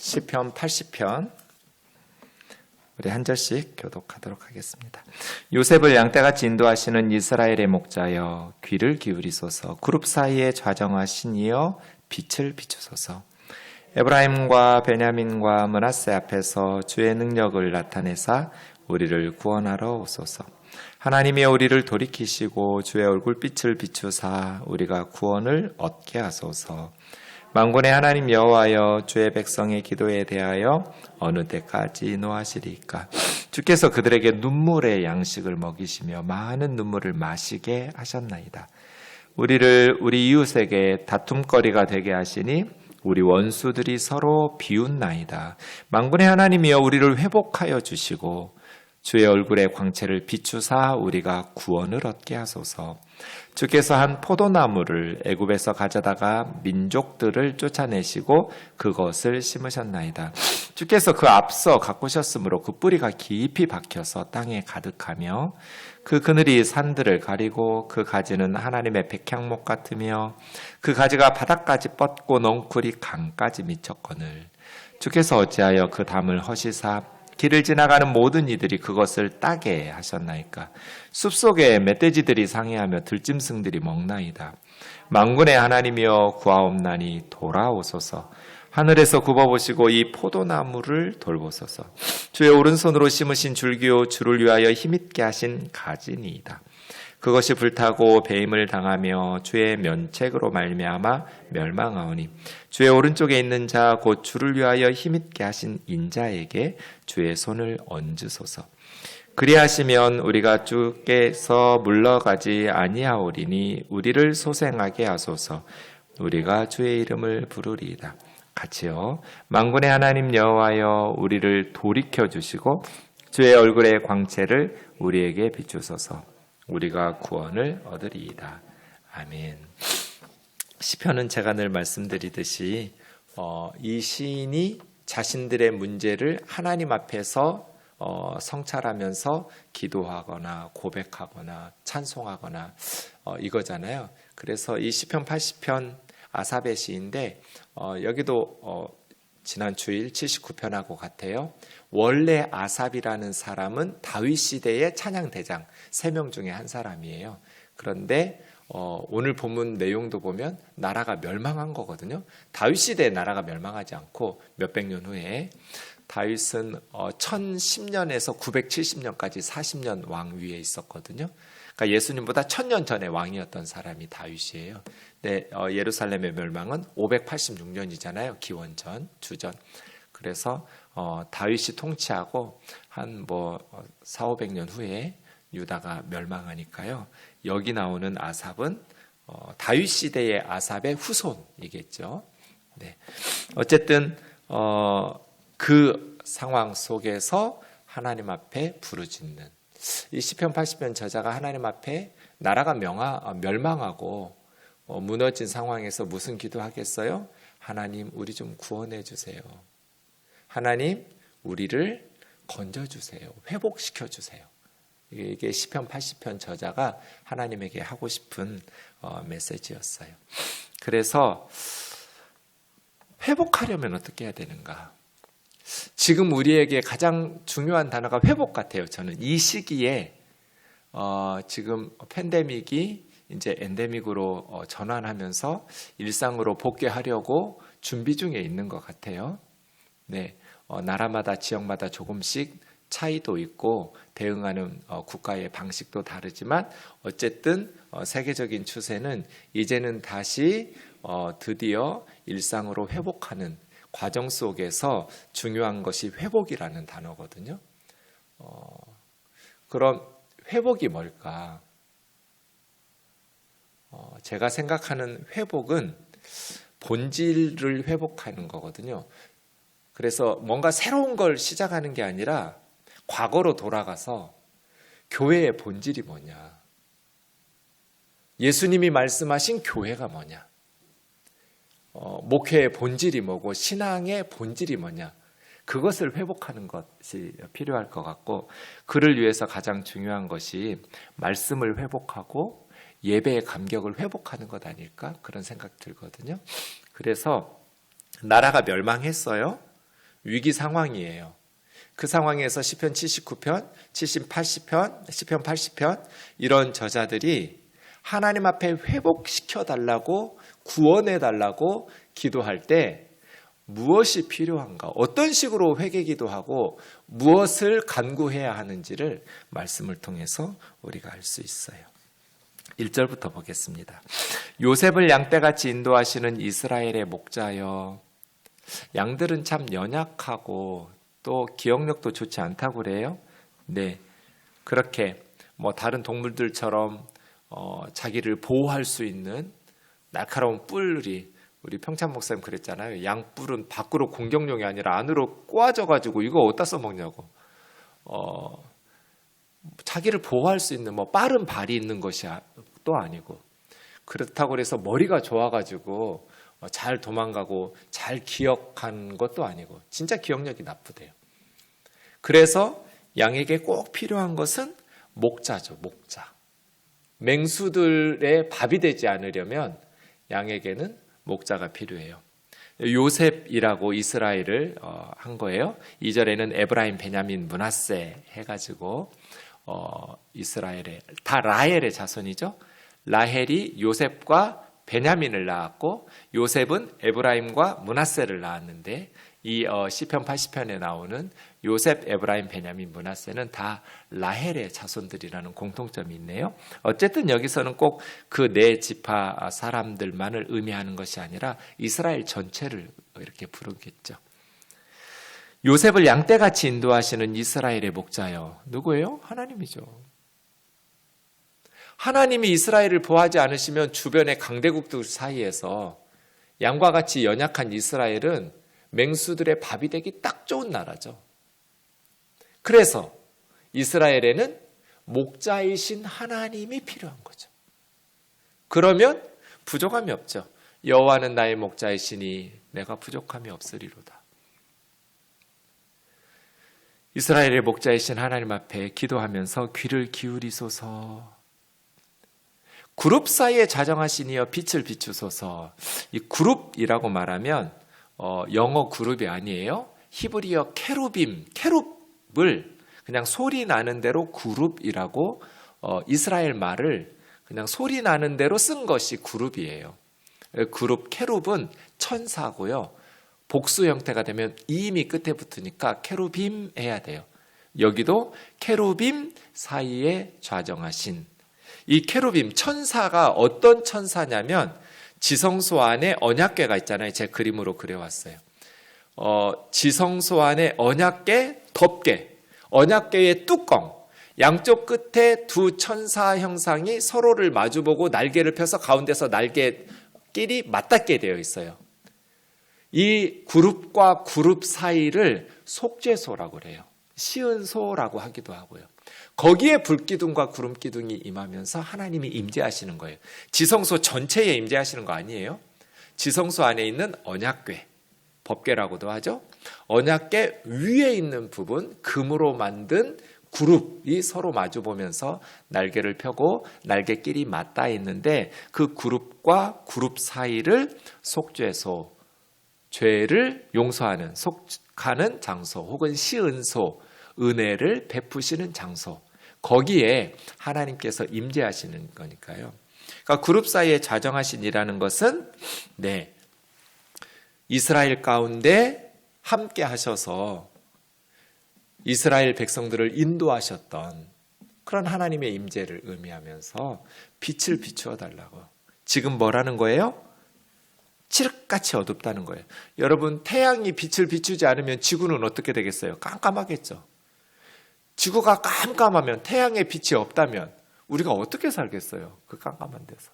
시편 80편 우리 한 절씩 교독하도록 하겠습니다. 요셉을 양떼같이 인도하시는 이스라엘의 목자여 귀를 기울이소서. 그룹 사이에 좌정하신 이여 빛을 비추소서. 에브라임과 베냐민과 므낫세 앞에서 주의 능력을 나타내사 우리를 구원하러 오소서. 하나님이 우리를 돌이키시고 주의 얼굴빛을 비추사 우리가 구원을 얻게 하소서. 만군의 하나님 여호와여, 주의 백성의 기도에 대하여 어느 때까지 노하시리까? 주께서 그들에게 눈물의 양식을 먹이시며 많은 눈물을 마시게 하셨나이다. 우리를 우리 이웃에게 다툼거리가 되게 하시니 우리 원수들이 서로 비웃나이다. 만군의 하나님이여, 우리를 회복하여 주시고 주의 얼굴의 광채를 비추사 우리가 구원을 얻게 하소서. 주께서 한 포도나무를 애굽에서 가져다가 민족들을 쫓아내시고 그것을 심으셨나이다. 주께서 그 앞서 가꾸셨으므로 그 뿌리가 깊이 박혀서 땅에 가득하며 그 그늘이 산들을 가리고 그 가지는 하나님의 백향목 같으며 그 가지가 바닥까지 뻗고 넝쿨이 강까지 미쳤거늘 주께서 어찌하여 그 담을 허시사 길을 지나가는 모든 이들이 그것을 따게 하셨나이까? 숲속에 멧돼지들이 상해하며 들짐승들이 먹나이다. 만군의 하나님이여, 구하옵나니 돌아오소서. 하늘에서 굽어보시고 이 포도나무를 돌보소서. 주의 오른손으로 심으신 줄기요, 주를 위하여 힘있게 하신 가지니이다. 그것이 불타고 배임을 당하며 주의 면책으로 말미암아 멸망하오니 주의 오른쪽에 있는 자 곧 주를 위하여 힘있게 하신 인자에게 주의 손을 얹으소서. 그리하시면 우리가 주께서 물러가지 아니하오리니 우리를 소생하게 하소서. 우리가 주의 이름을 부르리이다. 같이요. 만군의 하나님 여호와여, 우리를 돌이켜 주시고 주의 얼굴의 광채를 우리에게 비추소서. 우리가 구원을 얻으리이다. 아멘. 시편은 제가 늘 말씀드리듯이 이 시인이 자신들의 문제를 하나님 앞에서 성찰하면서 기도하거나 고백하거나 찬송하거나 이거잖아요. 그래서 이 시편 80편 아삽의 시인데 여기도 지난 주일 79편하고 같아요. 원래 아삽이라는 사람은 다윗 시대의 찬양대장 3명 중에 한 사람이에요. 그런데 오늘 본문 내용도 보면 나라가 멸망한 거거든요. 다윗 시대에 나라가 멸망하지 않고 몇백 년 후에 다윗은 1010년에서 970년까지 40년 왕 위에 있었거든요. 그러니까 예수님보다 1000년 전에 왕이었던 사람이 다윗이에요. 네, 예루살렘의 멸망은 586년이잖아요. 기원전, 주전. 그래서 다윗이 통치하고 한 400~500년 후에 유다가 멸망하니까요. 여기 나오는 아삽은 다윗 시대의 아삽의 후손이겠죠. 네. 어쨌든 그 상황 속에서 하나님 앞에 부르짖는 이 시편 80편 저자가 하나님 앞에 나라가 멸망하고 무너진 상황에서 무슨 기도하겠어요? 하나님, 우리 좀 구원해 주세요. 하나님, 우리를 건져주세요. 회복시켜주세요. 이게 시편 80편 저자가 하나님에게 하고 싶은 메시지였어요. 그래서 회복하려면 어떻게 해야 되는가? 지금 우리에게 가장 중요한 단어가 회복 같아요. 저는 이 시기에 지금 팬데믹이 이제 엔데믹으로 전환하면서 일상으로 복귀하려고 준비 중에 있는 것 같아요. 네, 나라마다 지역마다 조금씩 차이도 있고 대응하는 국가의 방식도 다르지만 어쨌든 세계적인 추세는 이제는 다시 드디어 일상으로 회복하는 과정 속에서 중요한 것이 회복이라는 단어거든요. 그럼 회복이 뭘까? 제가 생각하는 회복은 본질을 회복하는 거거든요. 그래서 뭔가 새로운 걸 시작하는 게 아니라 과거로 돌아가서 교회의 본질이 뭐냐? 예수님이 말씀하신 교회가 뭐냐? 목회의 본질이 뭐고 신앙의 본질이 뭐냐? 그것을 회복하는 것이 필요할 것 같고 그를 위해서 가장 중요한 것이 말씀을 회복하고 예배의 감격을 회복하는 것 아닐까? 그런 생각 들거든요. 그래서 나라가 멸망했어요. 위기 상황이에요. 그 상황에서 시편 79편, 80편, 시편 80편 이런 저자들이 하나님 앞에 회복시켜달라고 구원해달라고 기도할 때 무엇이 필요한가, 어떤 식으로 회개기도하고 무엇을 간구해야 하는지를 말씀을 통해서 우리가 알 수 있어요. 1절부터 보겠습니다. 요셉을 양떼같이 인도하시는 이스라엘의 목자여. 양들은 참 연약하고 또 기억력도 좋지 않다고 그래요. 네, 그렇게 다른 동물들처럼 자기를 보호할 수 있는 날카로운 뿔이, 우리 평창 목사님 그랬잖아요. 양뿔은 밖으로 공격용이 아니라 안으로 꼬아져가지고 이거 어디다 써먹냐고. 자기를 보호할 수 있는 빠른 발이 있는 것이 또 아니고, 그렇다고 해서 머리가 좋아가지고 잘 도망가고 잘 기억한 것도 아니고 진짜 기억력이 나쁘대요. 그래서 양에게 꼭 필요한 것은 목자죠. 목자. 맹수들의 밥이 되지 않으려면 양에게는 목자가 필요해요. 요셉이라고 이스라엘을 한 거예요. 2절에는 에브라임, 베냐민, 므낫세 해가지고 이스라엘의 다 라헬의 자손이죠. 라헬이 요셉과 베냐민을 낳았고 요셉은 에브라임과 므낫세를 낳았는데 이 시편 80편에 나오는 요셉, 에브라임, 베냐민, 므낫세는 다 라헬의 자손들이라는 공통점이 있네요. 어쨌든 여기서는 꼭 그 네 지파 사람들만을 의미하는 것이 아니라 이스라엘 전체를 이렇게 부르겠죠. 요셉을 양떼같이 인도하시는 이스라엘의 목자요. 누구예요? 하나님이죠. 하나님이 이스라엘을 보호하지 않으시면 주변의 강대국들 사이에서 양과 같이 연약한 이스라엘은 맹수들의 밥이 되기 딱 좋은 나라죠. 그래서 이스라엘에는 목자이신 하나님이 필요한 거죠. 그러면 부족함이 없죠. 여호와는 나의 목자이시니 내가 부족함이 없으리로다. 이스라엘의 목자이신 하나님 앞에 기도하면서 귀를 기울이소서. 그룹 사이에 자정하시니여 빛을 비추소서. 이 그룹이라고 말하면 영어 그룹이 아니에요. 히브리어 케루빔, 케룹을 그냥 소리 나는 대로 그룹이라고 이스라엘 말을 그냥 소리 나는 대로 쓴 것이 그룹이에요. 그룹 케룹은 천사고요. 복수 형태가 되면 이임이 끝에 붙으니까 케루빔 해야 돼요. 여기도 케루빔 사이에 좌정하신 이 케루빔 천사가 어떤 천사냐면 지성소 안에 언약궤가 있잖아요. 제 그림으로 그려왔어요. 지성소 안에 언약궤, 덮개, 언약궤의 뚜껑, 양쪽 끝에 두 천사 형상이 서로를 마주보고 날개를 펴서 가운데서 날개끼리 맞닿게 되어 있어요. 이 그룹과 그룹 사이를 속죄소라고 그래요. 시은소라고 하기도 하고요. 거기에 불기둥과 구름기둥이 임하면서 하나님이 임재하시는 거예요. 지성소 전체에 임재하시는 거 아니에요. 지성소 안에 있는 언약궤, 법궤라고도 하죠. 언약궤 위에 있는 부분, 금으로 만든 그룹이 서로 마주보면서 날개를 펴고 날개끼리 맞닿아 있는데 그 그룹과 그룹 사이를 속죄소, 죄를 용서하는, 속하는 장소 혹은 시은소, 은혜를 베푸시는 장소, 거기에 하나님께서 임재하시는 거니까요. 그러니까 그룹 사이에 좌정하신이라는 것은 이스라엘 가운데 함께 하셔서 이스라엘 백성들을 인도하셨던 그런 하나님의 임재를 의미하면서 빛을 비추어 달라고. 지금 뭐라는 거예요? 칠흑같이 어둡다는 거예요. 여러분, 태양이 빛을 비추지 않으면 지구는 어떻게 되겠어요? 깜깜하겠죠. 지구가 깜깜하면, 태양의 빛이 없다면 우리가 어떻게 살겠어요? 그 깜깜한 데서.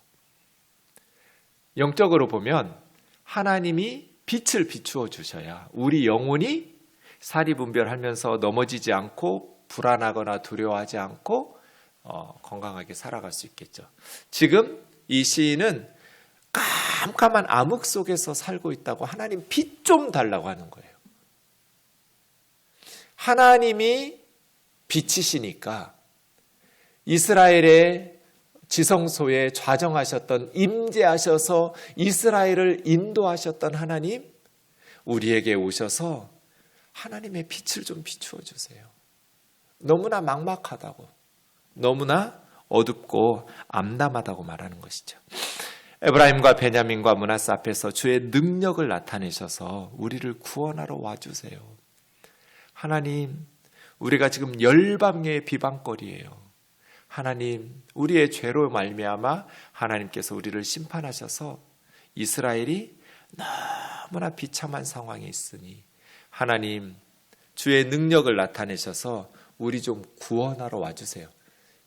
영적으로 보면 하나님이 빛을 비추어 주셔야 우리 영혼이 사리분별하면서 넘어지지 않고 불안하거나 두려워하지 않고 건강하게 살아갈 수 있겠죠. 지금 이 시인은 깜깜한 암흑 속에서 살고 있다고 하나님 빛 좀 달라고 하는 거예요. 하나님이 빛이시니까 이스라엘의 지성소에 좌정하셨던, 임재하셔서 이스라엘을 인도하셨던 하나님, 우리에게 오셔서 하나님의 빛을 좀 비추어 주세요. 너무나 막막하다고, 너무나 어둡고 암담하다고 말하는 것이죠. 에브라임과 베냐민과 므낫세 앞에서 주의 능력을 나타내셔서 우리를 구원하러 와주세요. 하나님, 우리가 지금 열방의 비방거리예요. 하나님, 우리의 죄로 말미암아 하나님께서 우리를 심판하셔서 이스라엘이 너무나 비참한 상황에 있으니 하나님, 주의 능력을 나타내셔서 우리 좀 구원하러 와주세요.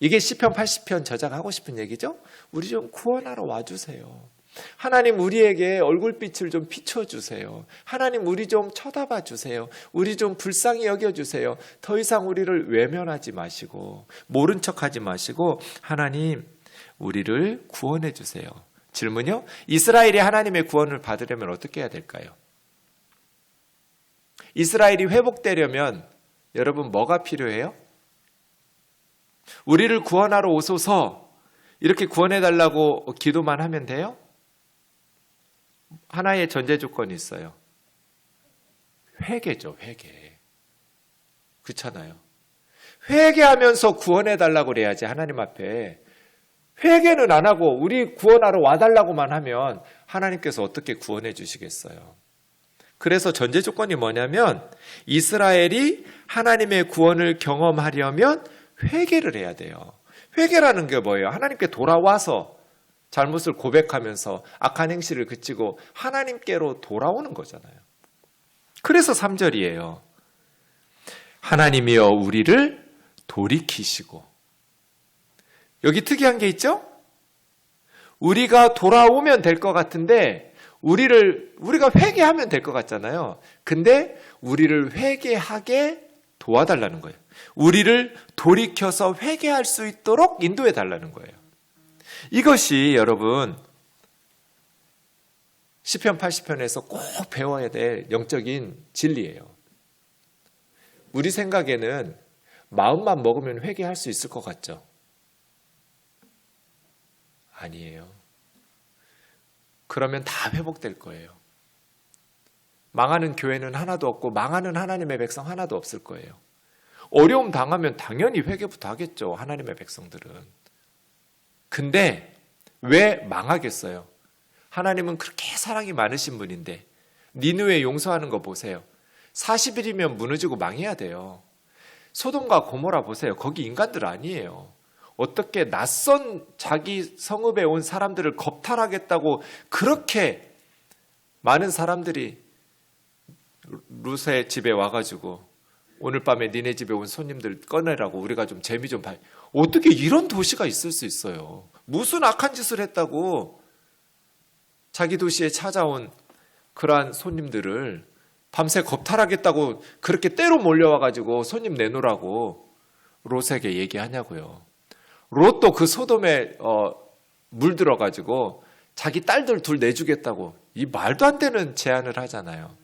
이게 시편 80편 저자가 하고 싶은 얘기죠? 우리 좀 구원하러 와주세요. 하나님, 우리에게 얼굴빛을 좀 비춰주세요. 하나님, 우리 좀 쳐다봐 주세요. 우리 좀 불쌍히 여겨주세요. 더 이상 우리를 외면하지 마시고 모른 척하지 마시고 하나님, 우리를 구원해 주세요. 질문요? 이스라엘이 하나님의 구원을 받으려면 어떻게 해야 될까요? 이스라엘이 회복되려면 여러분 뭐가 필요해요? 우리를 구원하러 오소서 이렇게 구원해달라고 기도만 하면 돼요? 하나의 전제 조건이 있어요. 회개죠, 회개. 그렇잖아요. 회개하면서 구원해달라고 그래야지. 하나님 앞에 회개는 안 하고 우리 구원하러 와달라고만 하면 하나님께서 어떻게 구원해 주시겠어요? 그래서 전제 조건이 뭐냐면 이스라엘이 하나님의 구원을 경험하려면 회개를 해야 돼요. 회개라는 게 뭐예요? 하나님께 돌아와서 잘못을 고백하면서 악한 행실을 그치고 하나님께로 돌아오는 거잖아요. 그래서 3절이에요. 하나님이여 우리를 돌이키시고. 여기 특이한 게 있죠? 우리가 돌아오면 될 것 같은데 우리가 회개하면 될 것 같잖아요. 근데 우리를 회개하게 도와달라는 거예요. 우리를 돌이켜서 회개할 수 있도록 인도해 달라는 거예요. 이것이 여러분 시편 80편에서 꼭 배워야 될 영적인 진리예요. 우리 생각에는 마음만 먹으면 회개할 수 있을 것 같죠? 아니에요. 그러면 다 회복될 거예요. 망하는 교회는 하나도 없고 망하는 하나님의 백성 하나도 없을 거예요. 어려움 당하면 당연히 회개부터 하겠죠. 하나님의 백성들은. 근데 왜 망하겠어요? 하나님은 그렇게 사랑이 많으신 분인데 니느웨 용서하는 거 보세요. 40일이면 무너지고 망해야 돼요. 소돔과 고모라 보세요. 거기 인간들 아니에요. 어떻게 낯선 자기 성읍에 온 사람들을 겁탈하겠다고 그렇게 많은 사람들이 룻의 집에 와가지고 오늘 밤에 니네 집에 온 손님들 꺼내라고 우리가 좀 재미 좀 봐요. 어떻게 이런 도시가 있을 수 있어요? 무슨 악한 짓을 했다고 자기 도시에 찾아온 그러한 손님들을 밤새 겁탈하겠다고 그렇게 때로 몰려와가지고 손님 내놓으라고 롯에게 얘기하냐고요. 롯도 그 소돔에 물들어가지고 자기 딸들 둘 내주겠다고 이 말도 안 되는 제안을 하잖아요.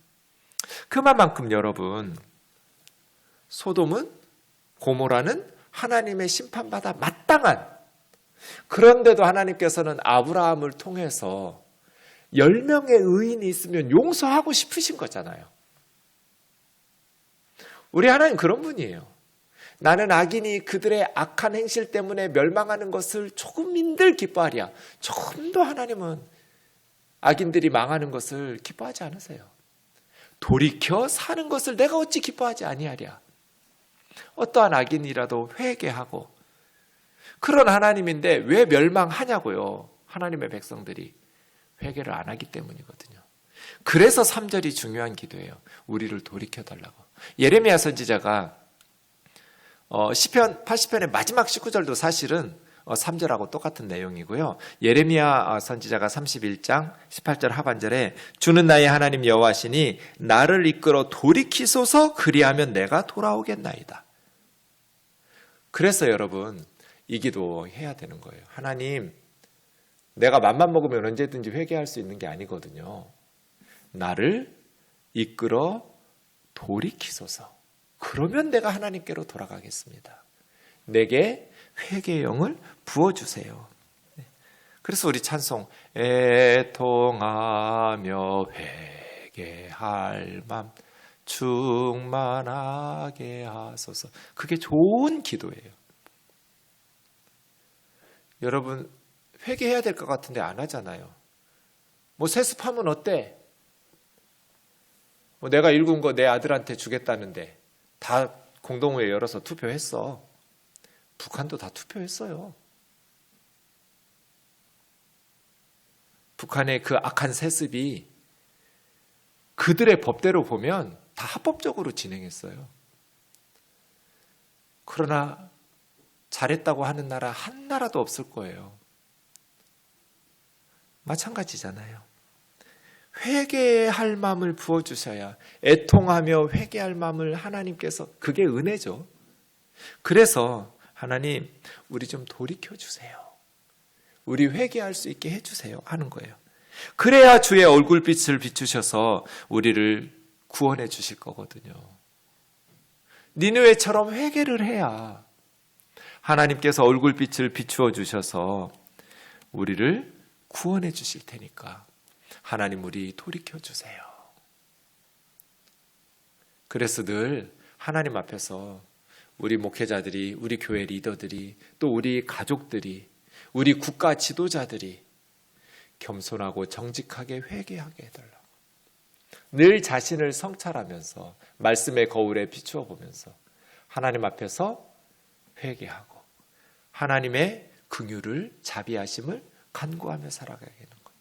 그만큼 여러분 소돔은 고모라는 하나님의 심판받아 마땅한, 그런데도 하나님께서는 아브라함을 통해서 10명의 의인이 있으면 용서하고 싶으신 거잖아요. 우리 하나님 그런 분이에요. 나는 악인이 그들의 악한 행실 때문에 멸망하는 것을 조금인들 기뻐하랴. 조금도 하나님은 악인들이 망하는 것을 기뻐하지 않으세요. 돌이켜 사는 것을 내가 어찌 기뻐하지 아니하랴. 어떠한 악인이라도 회개하고, 그런 하나님인데 왜 멸망하냐고요. 하나님의 백성들이 회개를 안 하기 때문이거든요. 그래서 3절이 중요한 기도예요. 우리를 돌이켜달라고. 예레미야 선지자가 시편 80편의 마지막 19절도 사실은 3절하고 똑같은 내용이고요. 예레미야 선지자가 31장 18절 하반절에 주는 나의 하나님 여호와시니 나를 이끌어 돌이키소서 그리하면 내가 돌아오겠나이다. 그래서 여러분 이 기도 해야 되는 거예요. 하나님, 내가 맘만 먹으면 언제든지 회개할 수 있는 게 아니거든요. 나를 이끌어 돌이키소서. 그러면 내가 하나님께로 돌아가겠습니다. 내게 회개의 영을 부어주세요. 그래서 우리 찬송 애통하며 회개할 맘 충만하게 하소서. 그게 좋은 기도예요. 여러분 회개해야 될 것 같은데 안 하잖아요. 뭐 세습하면 어때? 뭐 내가 일군 거 내 아들한테 주겠다는데 다 공동회의 열어서 투표했어. 북한도 다 투표했어요. 북한의 그 악한 세습이 그들의 법대로 보면 다 합법적으로 진행했어요. 그러나 잘했다고 하는 나라 한 나라도 없을 거예요. 마찬가지잖아요. 회개할 마음을 부어주셔야, 애통하며 회개할 마음을 하나님께서, 그게 은혜죠. 그래서 하나님 우리 좀 돌이켜주세요. 우리 회개할 수 있게 해주세요 하는 거예요. 그래야 주의 얼굴빛을 비추셔서 우리를 구원해 주실 거거든요. 니느웨처럼 회개를 해야 하나님께서 얼굴빛을 비추어 주셔서 우리를 구원해 주실 테니까 하나님 우리 돌이켜 주세요. 그래서 늘 하나님 앞에서 우리 목회자들이, 우리 교회 리더들이, 또 우리 가족들이, 우리 국가 지도자들이 겸손하고 정직하게 회개하게 해달라고. 늘 자신을 성찰하면서 말씀의 거울에 비추어 보면서 하나님 앞에서 회개하고 하나님의 긍휼을, 자비하심을 간구하며 살아가게 되는 것.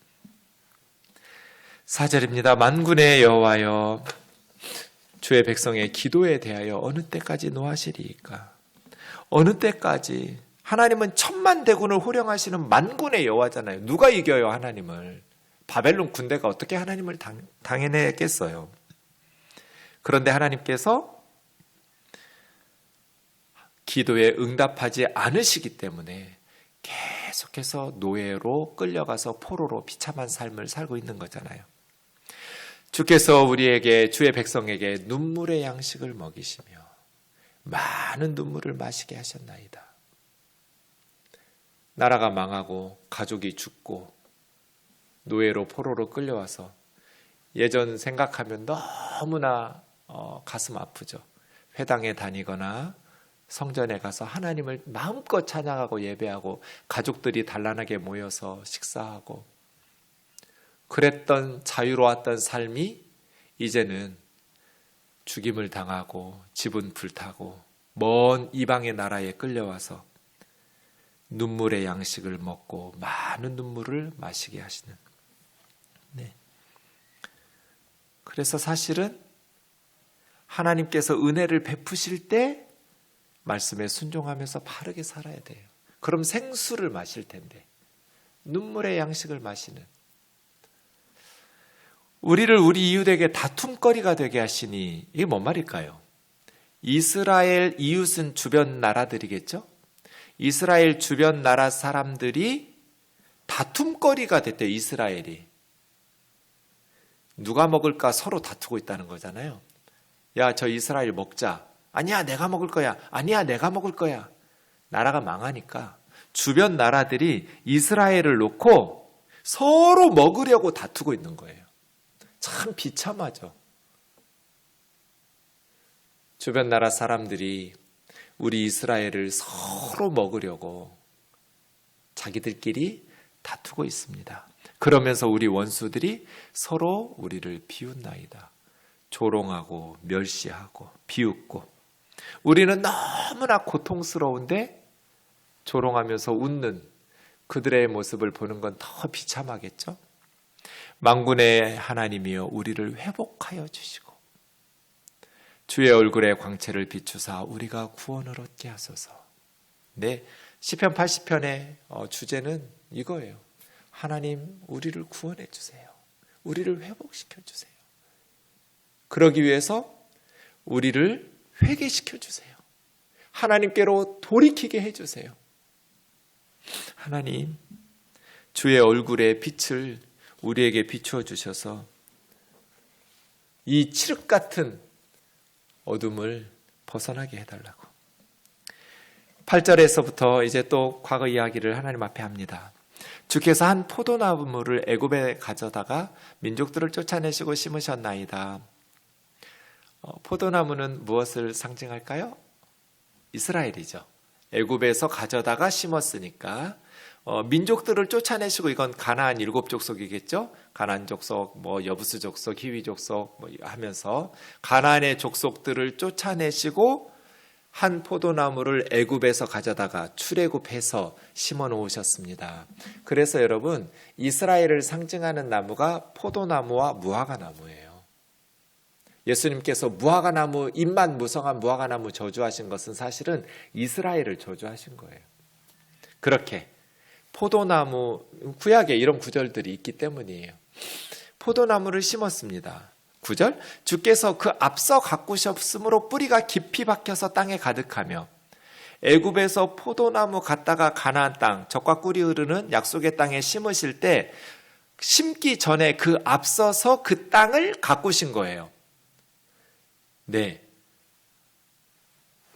4절입니다. 만군의 여호와여, 주의 백성의 기도에 대하여 어느 때까지 노하시리이까? 어느 때까지? 하나님은 천만 대군을 호령하시는 만군의 여호와잖아요. 누가 이겨요 하나님을? 바벨론 군대가 어떻게 하나님을 당해내겠어요? 그런데 하나님께서 기도에 응답하지 않으시기 때문에 계속해서 노예로 끌려가서 포로로 비참한 삶을 살고 있는 거잖아요. 주께서 우리에게, 주의 백성에게 눈물의 양식을 먹이시며 많은 눈물을 마시게 하셨나이다. 나라가 망하고 가족이 죽고 노예로 포로로 끌려와서 예전 생각하면 너무나 가슴 아프죠. 회당에 다니거나 성전에 가서 하나님을 마음껏 찬양하고 예배하고 가족들이 단란하게 모여서 식사하고 그랬던 자유로웠던 삶이 이제는 죽임을 당하고 집은 불타고 먼 이방의 나라에 끌려와서 눈물의 양식을 먹고 많은 눈물을 마시게 하시는. 네. 그래서 사실은 하나님께서 은혜를 베푸실 때 말씀에 순종하면서 바르게 살아야 돼요. 그럼 생수를 마실 텐데 눈물의 양식을 마시는. 우리를 우리 이웃에게 다툼거리가 되게 하시니 이게 뭔 말일까요? 이스라엘 이웃은 주변 나라들이겠죠? 이스라엘 주변 나라 사람들이 다툼거리가 됐대요. 이스라엘이. 누가 먹을까 서로 다투고 있다는 거잖아요. 야, 저 이스라엘 먹자. 아니야, 내가 먹을 거야. 아니야, 내가 먹을 거야. 나라가 망하니까 주변 나라들이 이스라엘을 놓고 서로 먹으려고 다투고 있는 거예요. 참 비참하죠. 주변 나라 사람들이 우리 이스라엘을 서로 먹으려고 자기들끼리 다투고 있습니다. 그러면서 우리 원수들이 서로 우리를 비웃나이다. 조롱하고 멸시하고 비웃고 우리는 너무나 고통스러운데 조롱하면서 웃는 그들의 모습을 보는 건 더 비참하겠죠? 만군의 하나님이여 우리를 회복하여 주시고 주의 얼굴의 광채를 비추사 우리가 구원을 얻게 하소서. 네, 시편 80편의 주제는 이거예요. 하나님 우리를 구원해 주세요. 우리를 회복시켜 주세요. 그러기 위해서 우리를 회개시켜 주세요. 하나님께로 돌이키게 해주세요. 하나님, 주의 얼굴의 빛을 우리에게 비추어 주셔서 이 칠흑 같은 어둠을 벗어나게 해달라고. 8절에서부터 이제 또 과거 이야기를 하나님 앞에 합니다. 주께서 한 포도나무를 애굽에 가져다가 민족들을 쫓아내시고 심으셨나이다. 포도나무는 무엇을 상징할까요? 이스라엘이죠. 애굽에서 가져다가 심었으니까 민족들을 쫓아내시고, 이건 가나안 7족속이겠죠. 가나안 족속, 여부스 족속, 히위 족속 하면서 가나안의 족속들을 쫓아내시고 한 포도나무를 애굽에서 가져다가 출애굽해서 심어 놓으셨습니다. 그래서 여러분, 이스라엘을 상징하는 나무가 포도나무와 무화과나무예요. 예수님께서 무화과나무, 잎만 무성한 무화과나무 저주하신 것은 사실은 이스라엘을 저주하신 거예요. 그렇게 포도나무, 구약에 이런 구절들이 있기 때문이에요. 포도나무를 심었습니다. 9절, 주께서 그 앞서 가꾸셨으므로 뿌리가 깊이 박혀서 땅에 가득하며, 애굽에서 포도나무 갖다가 가나안 땅, 젖과 꿀이 흐르는 약속의 땅에 심으실 때 심기 전에 그 앞서서 그 땅을 가꾸신 거예요. 네,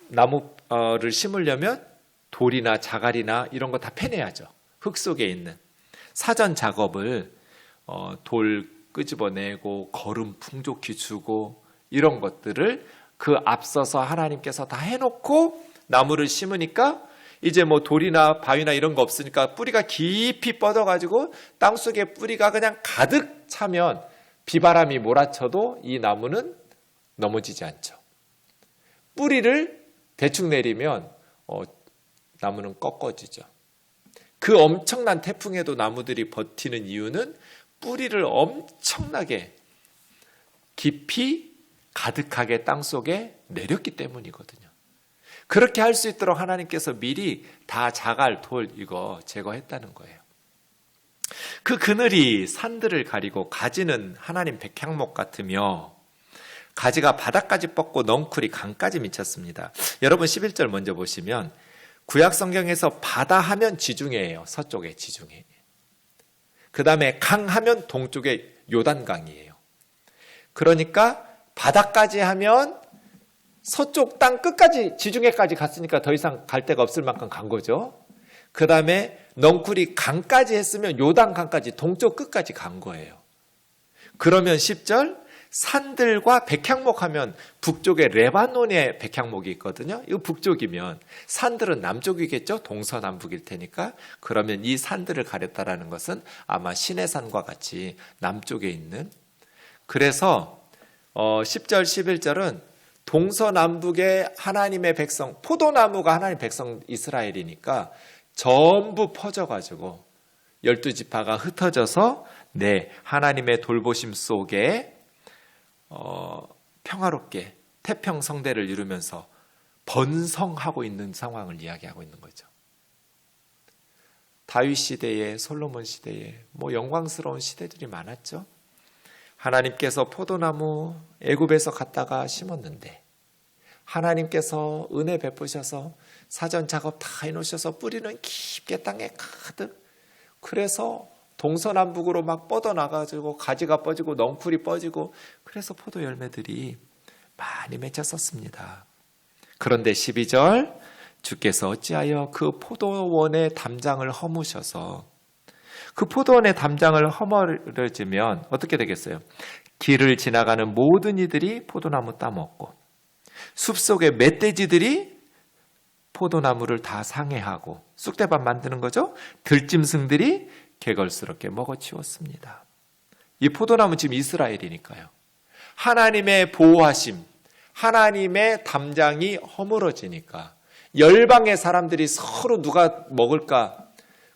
나무를 심으려면 돌이나 자갈이나 이런 거 다 패내야죠. 흙 속에 있는 사전 작업을 돌 끄집어내고 거름 풍족히 주고 이런 것들을 그 앞서서 하나님께서 다 해놓고 나무를 심으니까 이제 돌이나 바위나 이런 거 없으니까 뿌리가 깊이 뻗어가지고 땅속에 뿌리가 그냥 가득 차면 비바람이 몰아쳐도 이 나무는 넘어지지 않죠. 뿌리를 대충 내리면 나무는 꺾어지죠. 그 엄청난 태풍에도 나무들이 버티는 이유는 뿌리를 엄청나게 깊이 가득하게 땅속에 내렸기 때문이거든요. 그렇게 할 수 있도록 하나님께서 미리 다 자갈, 돌 이거 제거했다는 거예요. 그 그늘이 산들을 가리고 가지는 하나님 백향목 같으며 가지가 바닥까지 뻗고 넝쿨이 강까지 미쳤습니다. 여러분 11절 먼저 보시면 구약 성경에서 바다 하면 지중해예요. 서쪽에 지중해. 그 다음에 강 하면 동쪽에 요단강이에요. 그러니까 바다까지 하면 서쪽 땅 끝까지 지중해까지 갔으니까 더 이상 갈 데가 없을 만큼 간 거죠. 그 다음에 넝쿨이 강까지 했으면 요단강까지 동쪽 끝까지 간 거예요. 그러면 10절 산들과 백향목 하면 북쪽에 레바논에 백향목이 있거든요. 이거 북쪽이면 산들은 남쪽이겠죠. 동서남북일 테니까. 그러면 이 산들을 가렸다라는 것은 아마 시내산과 같이 남쪽에 있는, 그래서 10절 11절은 동서남북의 하나님의 백성, 포도나무가 하나님의 백성 이스라엘이니까 전부 퍼져가지고 12지파가 흩어져서 하나님의 돌보심 속에 평화롭게 태평성대를 이루면서 번성하고 있는 상황을 이야기하고 있는 거죠. 다윗 시대에, 솔로몬 시대에 영광스러운 시대들이 많았죠. 하나님께서 포도나무 애굽에서 갖다가 심었는데 하나님께서 은혜 베푸셔서 사전 작업 다 해놓으셔서 뿌리는 깊게 땅에 가득, 그래서 동서남북으로 막 뻗어나가지고 가지가 뻗지고 넝쿨이 뻗지고, 그래서 포도 열매들이 많이 맺혔었습니다. 그런데 12절, 주께서 어찌하여 그 포도원의 담장을 허무셔서, 그 포도원의 담장을 허물어지면 어떻게 되겠어요? 길을 지나가는 모든 이들이 포도나무 따먹고 숲속의 멧돼지들이 포도나무를 다 상해하고, 쑥대밭 만드는 거죠. 들짐승들이 개걸스럽게 먹어치웠습니다. 이 포도나무 지금 이스라엘이니까요. 하나님의 보호하심, 하나님의 담장이 허물어지니까 열방의 사람들이 서로 누가 먹을까,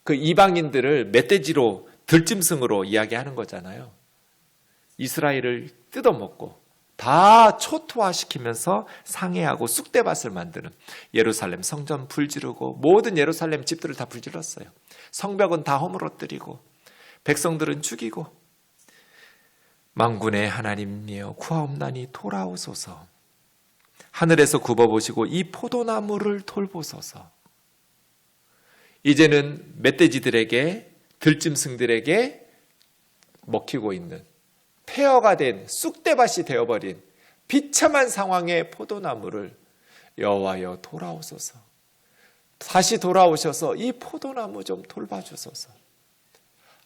그 이방인들을 멧돼지로, 들짐승으로 이야기하는 거잖아요. 이스라엘을 뜯어먹고 다 초토화시키면서 상해하고 쑥대밭을 만드는, 예루살렘 성전 불지르고 모든 예루살렘 집들을 다 불질렀어요. 성벽은 다 허물어뜨리고 백성들은 죽이고, 만군의 하나님이여 구하옵나니 돌아오소서, 하늘에서 굽어보시고 이 포도나무를 돌보소서. 이제는 멧돼지들에게, 들짐승들에게 먹히고 있는, 폐허가 된 쑥대밭이 되어버린 비참한 상황의 포도나무를 여호와여 돌아오소서, 다시 돌아오셔서 이 포도나무 좀 돌봐주소서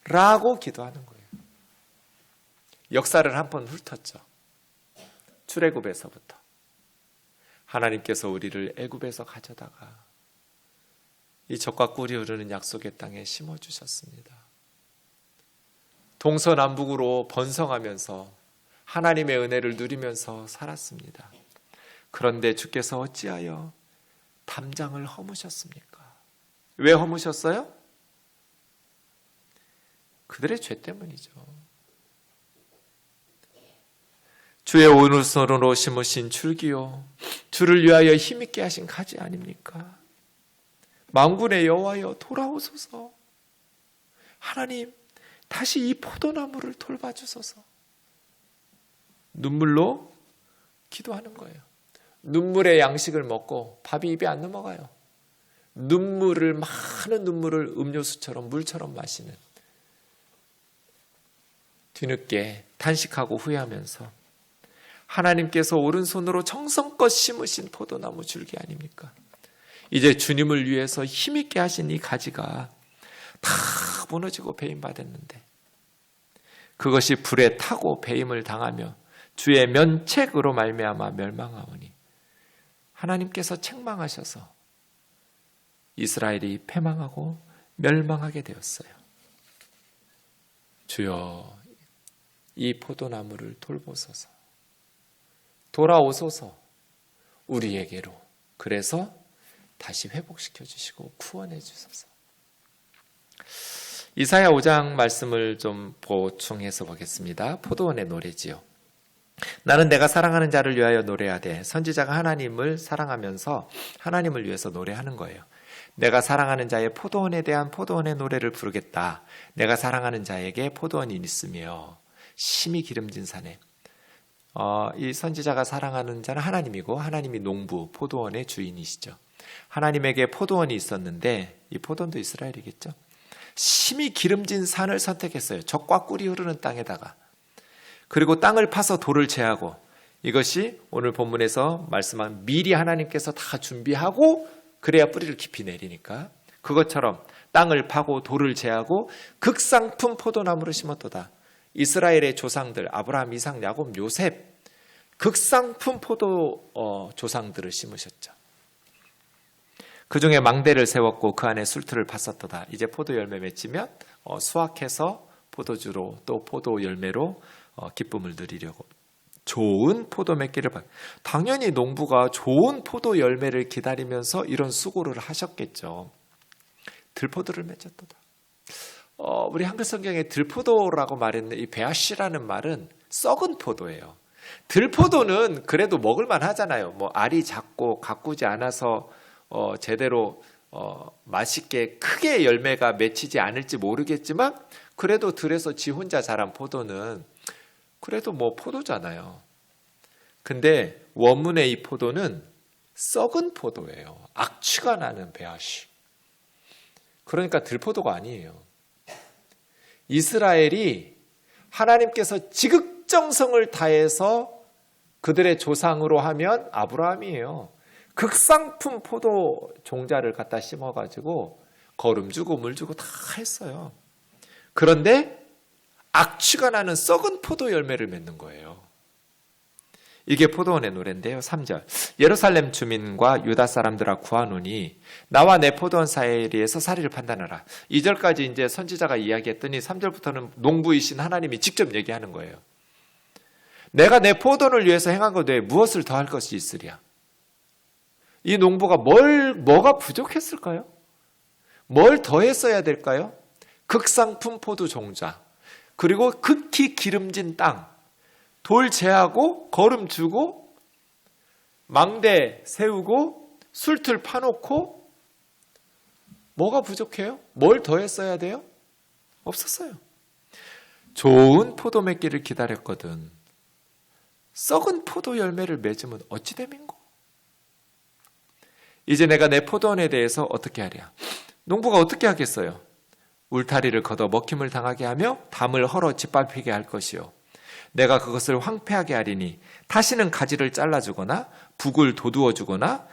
라고 기도하는 거예요. 역사를 한번 훑었죠. 출애굽에서부터 하나님께서 우리를 애굽에서 가져다가 이 젖과 꿀이 흐르는 약속의 땅에 심어주셨습니다. 동서남북으로 번성하면서 하나님의 은혜를 누리면서 살았습니다. 그런데 주께서 어찌하여 담장을 허무셨습니까? 왜 허무셨어요? 그들의 죄 때문이죠. 주의 오른손으로 심으신 줄기요, 주를 위하여 힘있게 하신 가지 아닙니까? 만군의 여호와여 돌아오소서. 하나님 다시 이 포도나무를 돌봐주소서. 눈물로 기도하는 거예요. 눈물의 양식을 먹고 밥이 입에 안 넘어가요. 많은 눈물을 음료수처럼 물처럼 마시는, 뒤늦게 단식하고 후회하면서 하나님께서 오른손으로 정성껏 심으신 포도나무 줄기 아닙니까? 이제 주님을 위해서 힘있게 하신 이 가지가 다 무너지고 배임받았는데 그것이 불에 타고 배임을 당하며 주의 면책으로 말미암아 멸망하오니 하나님께서 책망하셔서 이스라엘이 패망하고 멸망하게 되었어요. 주여 이 포도나무를 돌보소서. 돌아오소서 우리에게로. 그래서 다시 회복시켜 주시고 구원해 주소서. 이사야 5장 말씀을 좀 보충해서 보겠습니다. 포도원의 노래지요. 나는 내가 사랑하는 자를 위하여 노래하되, 선지자가 하나님을 사랑하면서 하나님을 위해서 노래하는 거예요. 내가 사랑하는 자의 포도원에 대한 포도원의 노래를 부르겠다. 내가 사랑하는 자에게 포도원이 있으며 심히 기름진 산에. 이 선지자가 사랑하는 자는 하나님이고 하나님이 농부 포도원의 주인이시죠. 하나님에게 포도원이 있었는데 이 포도원도 이스라엘이겠죠. 심히 기름진 산을 선택했어요. 젖과 꿀이 흐르는 땅에다가. 그리고 땅을 파서 돌을 제하고, 이것이 오늘 본문에서 말씀한 미리 하나님께서 다 준비하고 그래야 뿌리를 깊이 내리니까, 그것처럼 땅을 파고 돌을 제하고 극상품 포도나무를 심었도다. 이스라엘의 조상들 아브라함, 이삭, 야곱, 요셉 극상품 포도 조상들을 심으셨죠. 그 중에 망대를 세웠고 그 안에 술틀을 팠었도다. 이제 포도 열매 맺히면 수확해서 포도주로 또 포도 열매로 기쁨을 누리려고 좋은 포도 맺기를 당연히 농부가 좋은 포도 열매를 기다리면서 이런 수고를 하셨겠죠. 들포도를 맺었도다. 우리 한글 성경에 들포도라고 말했는데 이 베아시라는 말은 썩은 포도예요. 들포도는 그래도 먹을만 하잖아요. 뭐 알이 작고 가꾸지 않아서 제대로 맛있게 크게 열매가 맺히지 않을지 모르겠지만 그래도 들에서 지 혼자 자란 포도는 그래도 뭐 포도잖아요. 근데 원문의 이 포도는 썩은 포도예요. 악취가 나는 베아시. 그러니까 들포도가 아니에요. 이스라엘이 하나님께서 지극정성을 다해서 그들의 조상으로 하면 아브라함이에요. 극상품 포도 종자를 갖다 심어가지고 거름 주고 물 주고 다 했어요. 그런데 악취가 나는 썩은 포도 열매를 맺는 거예요. 이게 포도원의 노래인데요. 3절. 예루살렘 주민과 유다 사람들아 구하노니 나와 내 포도원 사이에서 사리를 판단하라. 2절까지 이제 선지자가 이야기했더니 3절부터는 농부이신 하나님이 직접 얘기하는 거예요. 내가 내 포도원을 위해서 행한 것 외에 무엇을 더할 것이 있으랴. 이 농부가 뭐가 부족했을까요? 뭘 더했어야 될까요? 극상품 포도 종자, 그리고 극히 기름진 땅, 돌 제하고 거름 주고 망대 세우고 술틀 파놓고 뭐가 부족해요? 뭘 더했어야 돼요? 없었어요. 좋은 포도 맺기를 기다렸거든. 썩은 포도 열매를 맺으면 어찌 됨인고? 이제 내가 내 포도원에 대해서 어떻게 하랴? 농부가 어떻게 하겠어요? 울타리를 걷어 먹힘을 당하게 하며 담을 헐어 짓밟히게 할 것이요. 내가 그것을 황폐하게 하리니 다시는 가지를 잘라주거나 북을 도두어주거나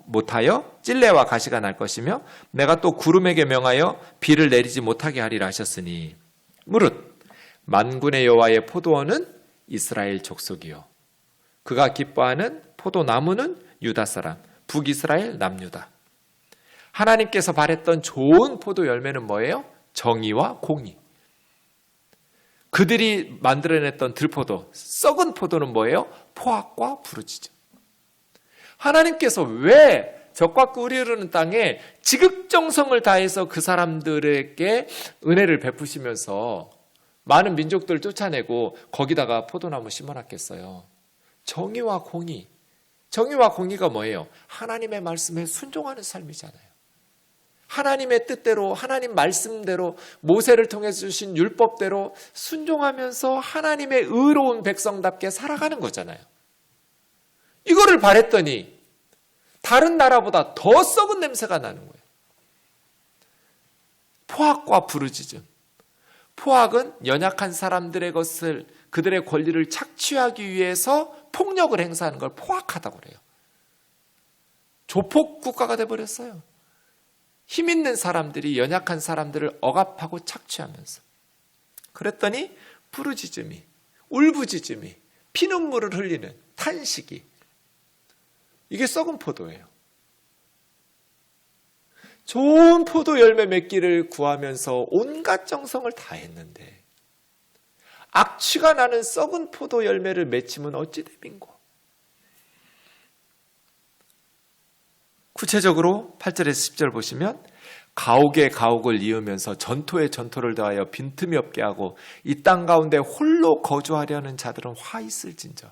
못하여 찔레와 가시가 날 것이며 내가 또 구름에게 명하여 비를 내리지 못하게 하리라 하셨으니 무릇 만군의 여호와의 포도원은 이스라엘 족속이요 그가 기뻐하는 포도나무는 유다 사람 북이스라엘 남유다. 하나님께서 바랬던 좋은 포도 열매는 뭐예요? 정의와 공의. 그들이 만들어냈던 들포도, 썩은 포도는 뭐예요? 포악과 부르짖음. 하나님께서 왜 적과 꿀이 흐르는 땅에 지극정성을 다해서 그 사람들에게 은혜를 베푸시면서 많은 민족들을 쫓아내고 거기다가 포도나무 심어놨겠어요? 정의와 공의. 정의와 공의가 뭐예요? 하나님의 말씀에 순종하는 삶이잖아요. 하나님의 뜻대로, 하나님 말씀대로, 모세를 통해서 주신 율법대로 순종하면서 하나님의 의로운 백성답게 살아가는 거잖아요. 이거를 바랬더니 다른 나라보다 더 썩은 냄새가 나는 거예요. 포악과 부르짖음. 포악은 연약한 사람들의 것을, 그들의 권리를 착취하기 위해서 폭력을 행사하는 걸 포악하다고 그래요. 조폭 국가가 돼버렸어요. 힘 있는 사람들이 연약한 사람들을 억압하고 착취하면서. 그랬더니 부르짖음이, 울부짖음이, 피눈물을 흘리는 탄식이, 이게 썩은 포도예요. 좋은 포도 열매 맺기를 구하면서 온갖 정성을 다했는데 악취가 나는 썩은 포도 열매를 맺히면 어찌 됨인고. 구체적으로 8절에서 10절 보시면 가옥에 가옥을 이으면서 전토에 전토를 더하여 빈틈이 없게 하고 이 땅 가운데 홀로 거주하려는 자들은 화 있을진저.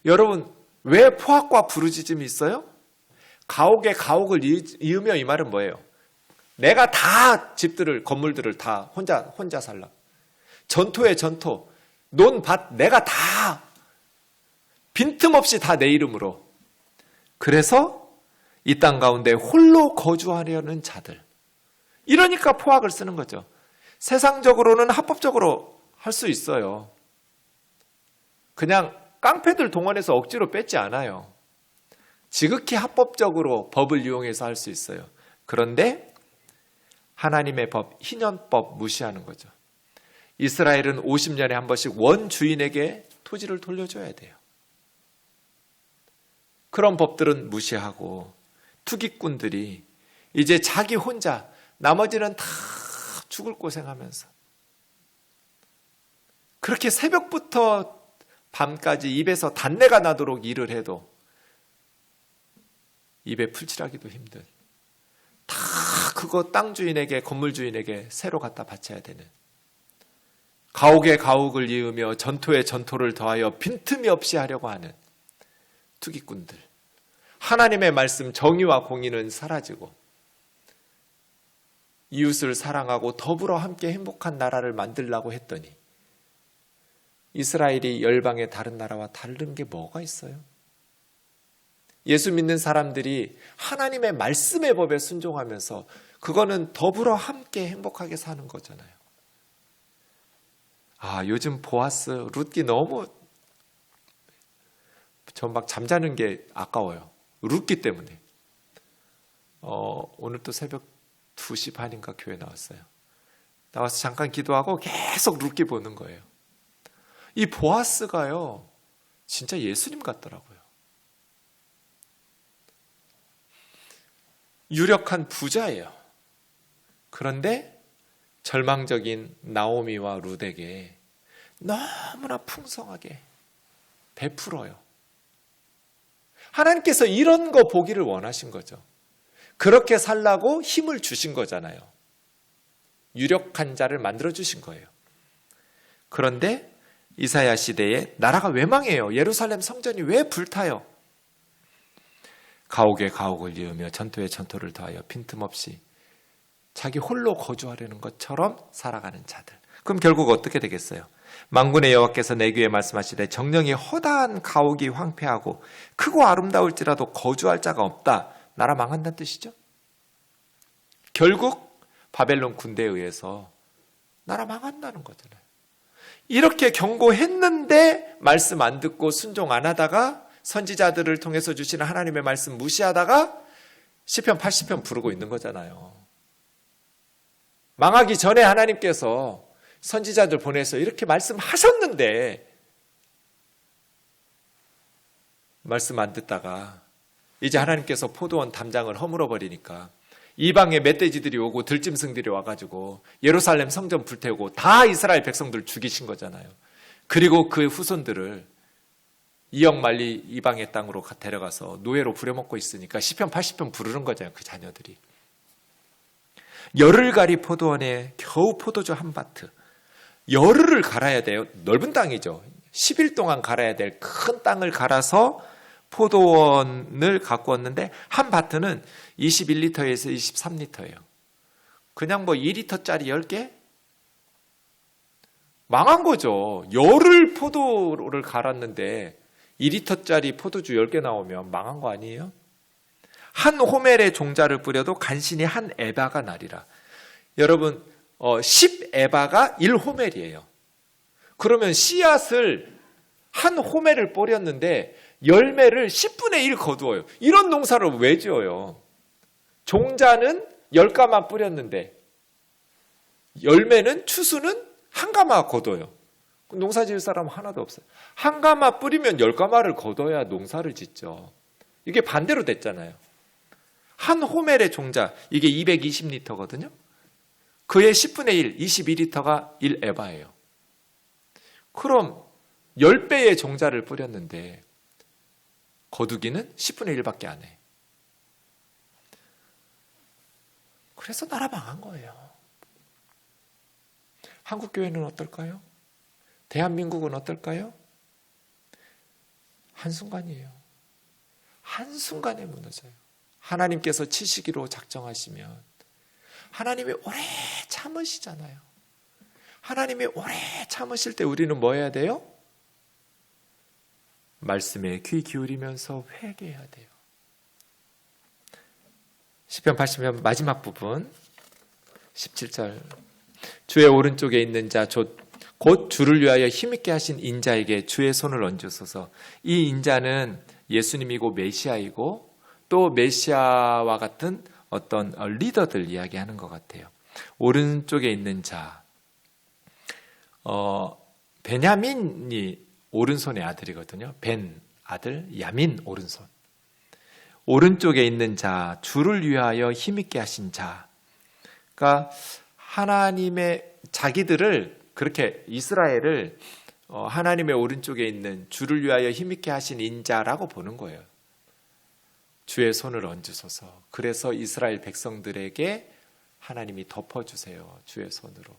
여러분, 왜 포악과 부르짖음이 있어요? 가옥에 가옥을 이으며, 이 말은 뭐예요? 내가 다 집들을, 건물들을 다 혼자 살라. 전토에 전토, 논밭 내가 다 빈틈없이 다 내 이름으로. 그래서 이 땅 가운데 홀로 거주하려는 자들. 이러니까 포악을 쓰는 거죠. 세상적으로는 합법적으로 할 수 있어요. 그냥 깡패들 동원해서 억지로 뺏지 않아요. 지극히 합법적으로 법을 이용해서 할 수 있어요. 그런데 하나님의 법, 희년법 무시하는 거죠. 이스라엘은 50년에 한 번씩 원 주인에게 토지를 돌려줘야 돼요. 그런 법들은 무시하고 투기꾼들이 이제 자기 혼자, 나머지는 다 죽을 고생하면서 그렇게 새벽부터 밤까지 입에서 단내가 나도록 일을 해도 입에 풀칠하기도 힘든, 다 그거 땅 주인에게, 건물 주인에게 새로 갖다 바쳐야 되는, 가옥에 가옥을 이으며 전토에 전토를 더하여 빈틈이 없이 하려고 하는 투기꾼들. 하나님의 말씀, 정의와 공의는 사라지고 이웃을 사랑하고 더불어 함께 행복한 나라를 만들려고 했더니 이스라엘이 열방의 다른 나라와 다른 게 뭐가 있어요? 예수 믿는 사람들이 하나님의 말씀의 법에 순종하면서 그거는 더불어 함께 행복하게 사는 거잖아요. 아, 요즘 보아스, 룻기 너무 전 막 잠자는 게 아까워요. 룻기 때문에. 오늘 또 새벽 2시 반인가 교회 나왔어요. 나와서 잠깐 기도하고 계속 룻기 보는 거예요. 이 보아스가요, 진짜 예수님 같더라고요. 유력한 부자예요. 그런데 절망적인 나오미와 룻에게 너무나 풍성하게 베풀어요. 하나님께서 이런 거 보기를 원하신 거죠. 그렇게 살라고 힘을 주신 거잖아요. 유력한 자를 만들어 주신 거예요. 그런데 이사야 시대에 나라가 왜 망해요? 예루살렘 성전이 왜 불타요? 가옥에 가옥을 이으며 전토에 전토를 더하여 빈틈없이 자기 홀로 거주하려는 것처럼 살아가는 자들. 그럼 결국 어떻게 되겠어요? 만군의 여호와께서 내 귀에 말씀하시되 정령이 허다한 가옥이 황폐하고 크고 아름다울지라도 거주할 자가 없다. 나라 망한다는 뜻이죠. 결국 바벨론 군대에 의해서 나라 망한다는 거잖아요. 이렇게 경고했는데 말씀 안 듣고 순종 안 하다가 선지자들을 통해서 주시는 하나님의 말씀 무시하다가 시편 80편 부르고 있는 거잖아요. 망하기 전에 하나님께서 선지자들 보내서 이렇게 말씀하셨는데 말씀 안 듣다가 이제 하나님께서 포도원 담장을 허물어 버리니까 이방의 멧돼지들이 오고 들짐승들이 와가지고 예루살렘 성전 불태우고 다 이스라엘 백성들 죽이신 거잖아요. 그리고 그 후손들을 이역만리 이방의 땅으로 데려가서 노예로 부려먹고 있으니까 시편 80편 부르는 거잖아요. 그 자녀들이. 열흘가리 포도원에 겨우 포도주 한 바트. 열흘을 갈아야 돼요. 넓은 땅이죠. 10일 동안 갈아야 될 큰 땅을 갈아서 포도원을 갖고 왔는데 한 바트는 21리터에서 23리터예요. 그냥 뭐 2리터짜리 10개? 망한 거죠. 열흘 포도를 갈았는데 2리터짜리 포도주 10개 나오면 망한 거 아니에요? 한 호멜의 종자를 뿌려도 간신히 한 에바가 나리라. 여러분 10에바가 1호멜이에요. 그러면 씨앗을 한 호멜을 뿌렸는데 열매를 10분의 1 거두어요. 이런 농사를 왜 지어요? 종자는 10가마 뿌렸는데 열매는 추수는 한 가마 거둬요. 농사 지을 사람은 하나도 없어요. 한 가마 뿌리면 10가마를 거둬야 농사를 짓죠. 이게 반대로 됐잖아요. 한 호멜의 종자, 이게 220리터거든요. 그의 10분의 1, 22리터가 1에바예요. 그럼 10배의 종자를 뿌렸는데 거두기는 10분의 1밖에 안 해. 그래서 나라 망한 거예요. 한국교회는 어떨까요? 대한민국은 어떨까요? 한순간이에요. 한순간에 무너져요. 하나님께서 치시기로 작정하시면 하나님이 오래 참으시잖아요. 하나님이 오래 참으실 때 우리는 뭐 해야 돼요? 말씀에 귀 기울이면서 회개해야 돼요. 시편 80편 마지막 부분 17절 주의 오른쪽에 있는 자 곧 주를 위하여 힘있게 하신 인자에게 주의 손을 얹으소서. 이 인자는 예수님이고 메시아이고 또 메시아와 같은 어떤 리더들 이야기하는 것 같아요. 오른쪽에 있는 자 베냐민이 오른손의 아들이거든요. 벤 아들, 야민 오른손. 오른쪽에 있는 자, 주를 위하여 힘있게 하신 자. 그러니까 하나님의 자기들을 그렇게 이스라엘을 하나님의 오른쪽에 있는 주를 위하여 힘있게 하신 인자라고 보는 거예요. 주의 손을 얹으소서. 그래서 이스라엘 백성들에게 하나님이 덮어주세요. 주의 손으로.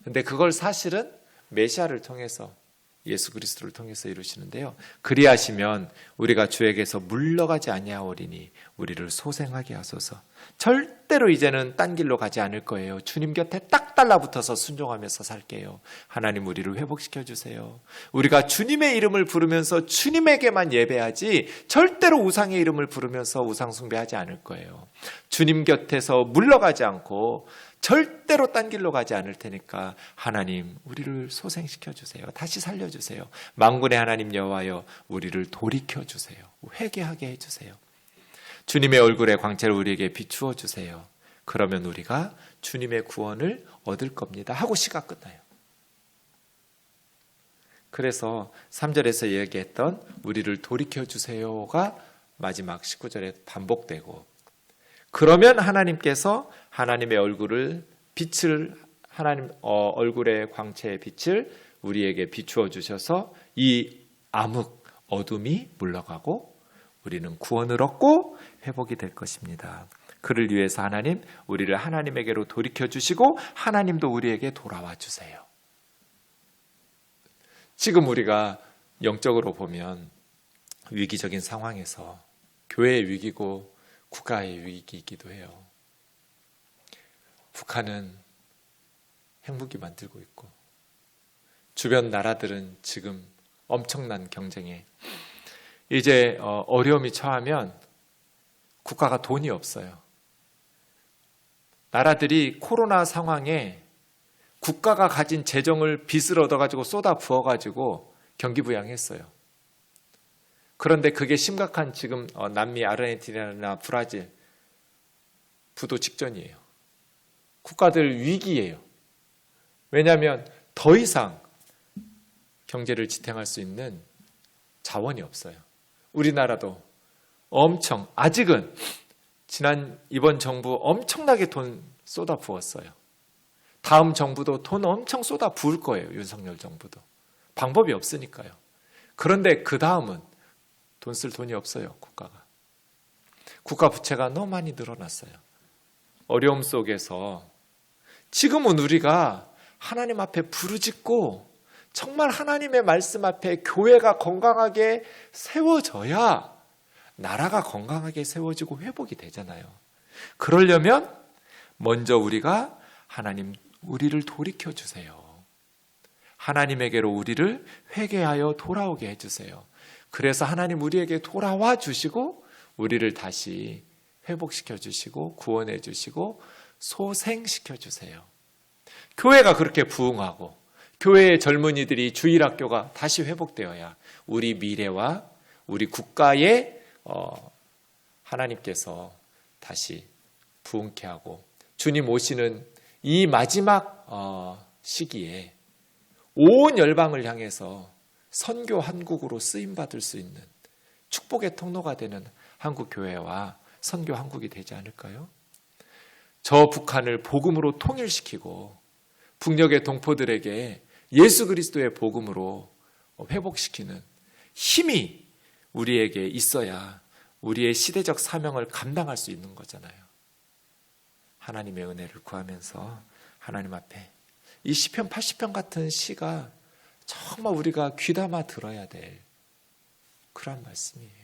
근데 그걸 사실은 메시아를 통해서 예수 그리스도를 통해서 이루시는데요. 그리하시면 우리가 주에게서 물러가지 아니하오리니 우리를 소생하게 하소서. 절대로 이제는 딴 길로 가지 않을 거예요. 주님 곁에 딱 달라붙어서 순종하면서 살게요. 하나님 우리를 회복시켜 주세요. 우리가 주님의 이름을 부르면서 주님에게만 예배하지 절대로 우상의 이름을 부르면서 우상 숭배하지 않을 거예요. 주님 곁에서 물러가지 않고 절대로 딴 길로 가지 않을 테니까 하나님 우리를 소생시켜 주세요. 다시 살려주세요. 만군의 하나님 여호와여 우리를 돌이켜 주세요. 회개하게 해주세요. 주님의 얼굴의 광채를 우리에게 비추어 주세요. 그러면 우리가 주님의 구원을 얻을 겁니다 하고 시가 끝나요. 그래서 3절에서 얘기했던 우리를 돌이켜 주세요가 마지막 19절에 반복되고, 그러면 하나님께서 하나님의 얼굴을 빛을 하나님 얼굴의 광채의 빛을 우리에게 비추어 주셔서 이 암흑 어둠이 물러가고 우리는 구원을 얻고 회복이 될 것입니다. 그를 위해서 하나님 우리를 하나님에게로 돌이켜 주시고 하나님도 우리에게 돌아와 주세요. 지금 우리가 영적으로 보면 위기적인 상황에서 교회의 위기고 국가의 위기이기도 해요. 북한은 핵무기 만들고 있고 주변 나라들은 지금 엄청난 경쟁에 이제 어려움이 처하면 국가가 돈이 없어요. 나라들이 코로나 상황에 국가가 가진 재정을 빚을 얻어가지고 쏟아 부어가지고 경기부양했어요. 그런데 그게 심각한 지금 남미 아르헨티나나 브라질 부도 직전이에요. 국가들 위기예요. 왜냐하면 더 이상 경제를 지탱할 수 있는 자원이 없어요. 우리나라도 엄청 아직은 이번 정부 엄청나게 돈 쏟아 부었어요. 다음 정부도 돈 엄청 쏟아 부을 거예요. 윤석열 정부도. 방법이 없으니까요. 그런데 그 다음은 돈 쓸 돈이 없어요. 국가가. 국가 부채가 너무 많이 늘어났어요. 어려움 속에서 지금은 우리가 하나님 앞에 부르짖고 정말 하나님의 말씀 앞에 교회가 건강하게 세워져야 나라가 건강하게 세워지고 회복이 되잖아요. 그러려면 먼저 우리가 하나님 우리를 돌이켜 주세요. 하나님에게로 우리를 회개하여 돌아오게 해주세요. 그래서 하나님 우리에게 돌아와 주시고 우리를 다시 회복시켜 주시고 구원해 주시고 소생시켜 주세요. 교회가 그렇게 부흥하고 교회의 젊은이들이 주일학교가 다시 회복되어야 우리 미래와 우리 국가에 하나님께서 다시 부흥케 하고 주님 오시는 이 마지막 시기에 온 열방을 향해서 선교 한국으로 쓰임받을 수 있는 축복의 통로가 되는 한국교회와 선교 한국이 되지 않을까요? 저 북한을 복음으로 통일시키고 북녘의 동포들에게 예수 그리스도의 복음으로 회복시키는 힘이 우리에게 있어야 우리의 시대적 사명을 감당할 수 있는 거잖아요. 하나님의 은혜를 구하면서 하나님 앞에 이 시편 80편 같은 시가 정말 우리가 귀담아 들어야 될 그런 말씀이에요.